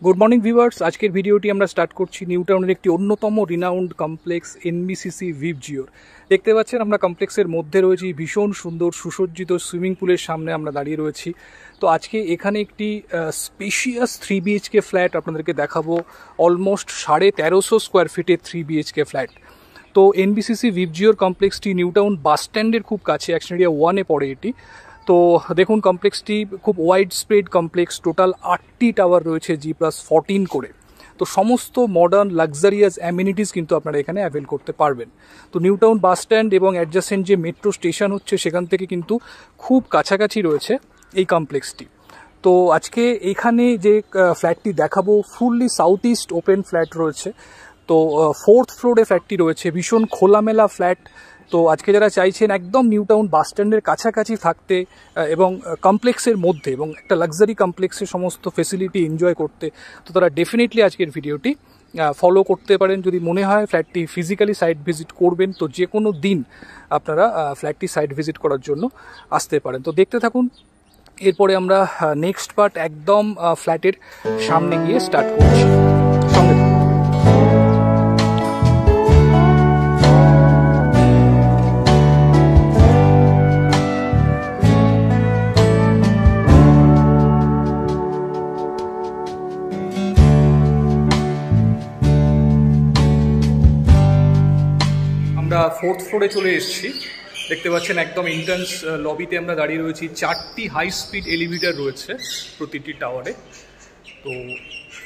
Good morning viewers, আজকের ভিডিওটি আমরা স্টার্ট করছি নিউ টাউনের একটি অন্যতম রিনাউন্ড কমপ্লেক্স এনবিসিসি ভিভজিওর। দেখতে পাচ্ছেন আমরা কমপ্লেক্সের মধ্যে রয়েছি, ভীষণ সুন্দর সুসজ্জিত সুইমিং পুলের সামনে আমরা দাঁড়িয়ে রয়েছি। তো আজকে এখানে একটি স্পেশিয়াস 3 BHK ফ্ল্যাট আপনাদেরকে দেখাবো। অলমোস্ট 1350 স্কোয়ার ফিটের 3 BHK ফ্ল্যাট। তো এনবিসিসি ভিভজিওর কমপ্লেক্সটি নিউ টাউন বাস স্ট্যান্ডের খুব কাছে, অ্যাকশন এরিয়া 1-এ পড়ে এটি। তো দেখুন, কমপ্লেক্সটি খুব ওয়াইড স্প্রেড কমপ্লেক্স, টোটাল 8টি টাওয়ার রয়েছে G+14 করে। তো সমস্ত মডার্ন লাক্সারিয়াস অ্যামিনিটিস কিন্তু আপনারা এখানে অ্যাভেল করতে পারবেন। তো নিউ টাউন বাস স্ট্যান্ড এবং অ্যাডজাসেন্ট যে মেট্রো স্টেশন হচ্ছে সেখান থেকে কিন্তু খুব কাছাকাছি রয়েছে এই কমপ্লেক্সটি। তো আজকে এখানে যে ফ্ল্যাটটি দেখাবো fully south east open flat রয়েছে। তো 4th ফ্লোরে ফ্ল্যাটটি রয়েছে, ভীষণ খোলামেলা ফ্ল্যাট। তো আজকে যারা চাইছেন একদম নিউ টাউন বাস স্ট্যান্ডের কাছাকাছি থাকতে এবং কমপ্লেক্সের মধ্যে এবং একটা লাক্সারি কমপ্লেক্সের সমস্ত ফেসিলিটি এনজয় করতে, তো তারা ডেফিনেটলি আজকের ভিডিওটি ফলো করতে পারেন। যদি মনে হয় ফ্ল্যাটটি ফিজিক্যালি সাইট ভিজিট করবেন, তো যে কোনো দিন আপনারা ফ্ল্যাটটি সাইট ভিজিট করার জন্য আসতে পারেন। তো দেখতে থাকুন, এরপরে আমরা নেক্সট পার্ট একদম ফ্ল্যাটের সামনে গিয়ে স্টার্ট করছি। সঙ্গে আমরা 4th ফ্লোরে চলে এসেছি। দেখতে পাচ্ছেন একদম এন্ট্রান্স লবিতে আমরা দাঁড়িয়ে রয়েছি। 4টি হাই স্পিড এলিভেটর রয়েছে প্রতিটি টাওয়ারে। তো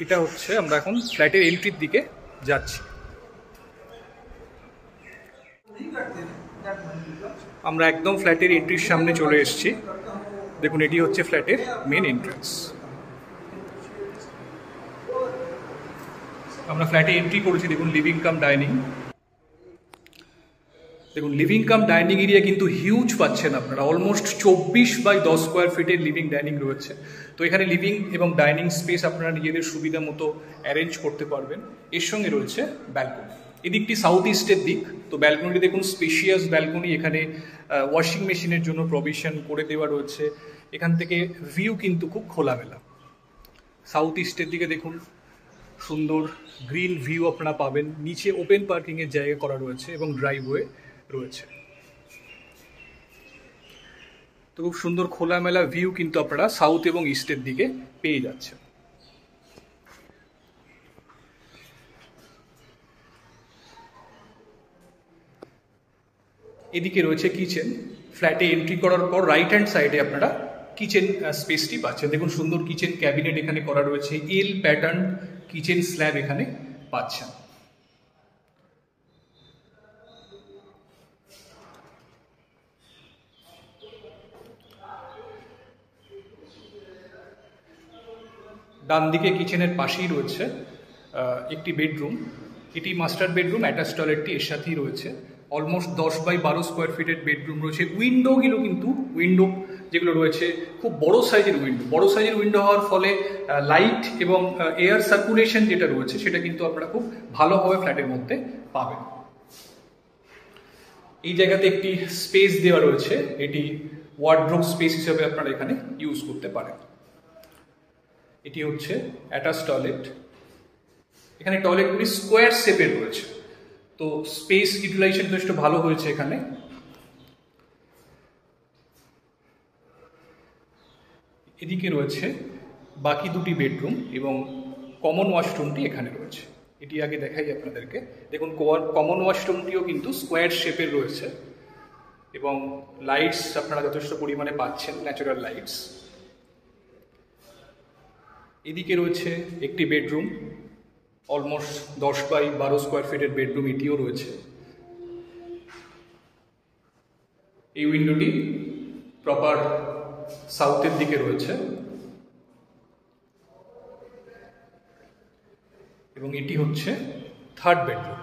এটা হচ্ছে, আমরা এখন ফ্ল্যাটের এন্ট্রির দিকে যাচ্ছি। আমরা একদম ফ্ল্যাটের এন্ট্রির সামনে চলে এসেছি। দেখুন, এটি হচ্ছে ফ্ল্যাটের মেন এন্ট্রান্স। আমরা ফ্ল্যাটে এন্ট্রি করেছি। দেখুন, লিভিং কাম ডাইনিং। দেখুন, লিভিং কাম ডাইনিং এরিয়া কিন্তু হিউজ পাচ্ছেন আপনারা। অলমোস্ট 24/10 স্কোয়ার ফিটের লিভিং ডাইনিং রয়েছে। তো এখানে লিভিং এবং ডাইনিং স্পেস আপনারা নিজেদের সুবিধা মতো অ্যারেঞ্জ করতে পারবেন। এর সঙ্গে রয়েছে ব্যালকনি। এদিকটি সাউথ ইস্টের দিক। তো ব্যালকনিটি দেখুন, স্পেশিয়াস ব্যালকনি। এখানে ওয়াশিং মেশিনের জন্য প্রভিশন করে দেওয়া রয়েছে। এখান থেকে ভিউ কিন্তু খুব খোলামেলা। সাউথ ইস্টের দিকে দেখুন, সুন্দর গ্রিন ভিউ আপনারা পাবেন। নিচে ওপেন পার্কিংয়ের জায়গা করা রয়েছে এবং ড্রাইভওয়ে রয়েছে। তো খুব সুন্দর খোলামেলা ভিউ কিন্তু আপনারা সাউথ এবং ইস্টের দিকে পেয়ে যাচ্ছেন। এদিকে রয়েছে কিচেন। ফ্ল্যাটে এন্ট্রি করার পর রাইট হ্যান্ড সাইডে আপনারা কিচেন স্পেসটি পাচ্ছেন। দেখুন, সুন্দর কিচেন ক্যাবিনেট এখানে করা রয়েছে। এল প্যাটার্ন কিচেন স্ল্যাব এখানে পাচ্ছেন। ডান দিকে কিচেনের পাশেই রয়েছে একটি বেডরুম। এটি মাস্টার বেডরুম, অ্যাটাচ টয়লেটটি এর সাথেই রয়েছে। অলমোস্ট 10/12 স্কোয়ার ফিটের বেডরুম রয়েছে। উইন্ডোগুলো কিন্তু যেগুলো রয়েছে খুব বড় সাইজের উইন্ডো। বড় সাইজের উইন্ডো হওয়ার ফলে লাইট এবং এয়ার সার্কুলেশন যেটা রয়েছে সেটা কিন্তু আপনারা খুব ভালোভাবে ফ্ল্যাটের মধ্যে পাবেন। এই জায়গাতে একটি স্পেস দেওয়া রয়েছে। এটি ওয়ার্ডরোব স্পেস হিসেবে আপনারা এখানে ইউজ করতে পারেন। এটি হচ্ছে অ্যাটাচ টয়লেট। এখানে টয়লেটগুলি স্কোয়ার শেপের রয়েছে। তো স্পেস ইউটিলাইজেশন যথেষ্ট ভালো হয়েছে এখানে। এদিকে রয়েছে বাকি দুটি বেডরুম এবং কমন ওয়াশরুমটি এখানে রয়েছে। এটি আগে দেখাই আপনাদেরকে। দেখুন, কমন ওয়াশরুমটিও কিন্তু স্কোয়ার শেপের রয়েছে এবং লাইটস আপনারা যথেষ্ট পরিমাণে পাচ্ছেন, ন্যাচারাল লাইটস। এদিকে রয়েছে একটি বেডরুম, অলমোস্ট 10/12 স্কোয়ার ফিটের বেডরুম এটিও রয়েছে। এই উইন্ডোটি প্রপার সাউথের দিকে রয়েছে এবং এটি হচ্ছে 3rd বেডরুম।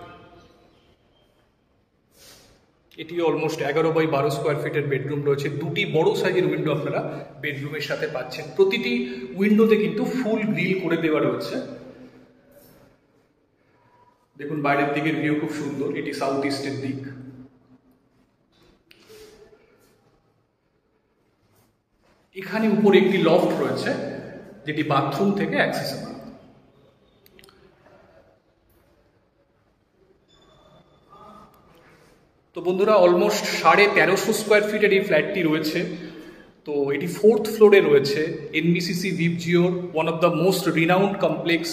এটি অলমোস্ট 11/12 স্কোয়ার ফিটের বেডরুম রয়েছে। দুটি বড় সাইজের উইন্ডো আপনারা বেডরুমের সাথে পাচ্ছেন। প্রতিটি উইন্ডোতে কিন্তু ফুল গ্রিল করে দেওয়া রয়েছে। দেখুন, বাইরের দিকের ভিউ খুব সুন্দর। এটি সাউথ ইস্টের দিক। এখানে উপরে একটি লফট রয়েছে যেটি বাথরুম থেকে অ্যাক্সেসেবল। তো বন্ধুরা অলমোস্ট 1350 স্কোয়ার ফিটের এই ফ্ল্যাটটি রয়েছে। তো এটি 4th ফ্লোরে রয়েছে, এনবিসিসি ভিভ জিওর one of the most renowned complex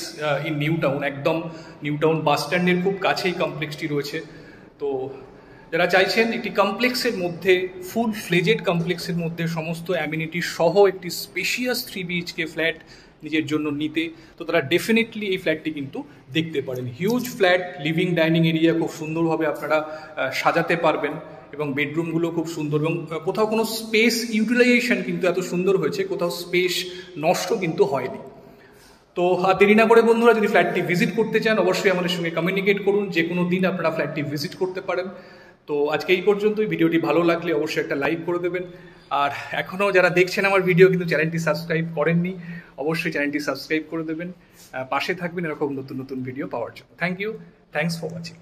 in new town. একদম নিউ টাউন বাস স্ট্যান্ডের খুব কাছেই কমপ্লেক্সটি রয়েছে। তো যারা চাইছেন একটি কমপ্লেক্সের মধ্যে, ফুল ফ্লেজেড কমপ্লেক্সের মধ্যে সমস্ত অ্যামিনিটি সহ একটি স্পেশিয়াস 3 BHK ফ্ল্যাট নিজের জন্য নিতে, তো তারা ডেফিনেটলি এই ফ্ল্যাটটি কিন্তু দেখতে পারেন। Huge flat, living dining area খুব সুন্দরভাবে আপনারা সাজাতে পারবেন এবং বেডরুমগুলো খুব সুন্দর, এবং কোথাও কোনো স্পেস ইউটিলাইজেশন কিন্তু এত সুন্দর হয়েছে, কোথাও স্পেস নষ্ট কিন্তু হয়নি। তো আর দেরি না করে বন্ধুরা, যদি ফ্ল্যাটটি ভিজিট করতে চান অবশ্যই আমাদের সঙ্গে কমিউনিকেট করুন, যে কোনো দিন আপনারা ফ্ল্যাটটি ভিজিট করতে পারেন। তো আজকে এই পর্যন্তই। ভিডিওটি ভালো লাগলে অবশ্যই একটা লাইক করে দেবেন, আর এখনও যারা দেখছেন আমার ভিডিও কিন্তু চ্যানেলটি সাবস্ক্রাইব করেননি, অবশ্যই চ্যানেলটি সাবস্ক্রাইব করে দেবেন, পাশে থাকবেন এরকম নতুন নতুন ভিডিও পাওয়ার জন্য। Thank you, thanks for watching.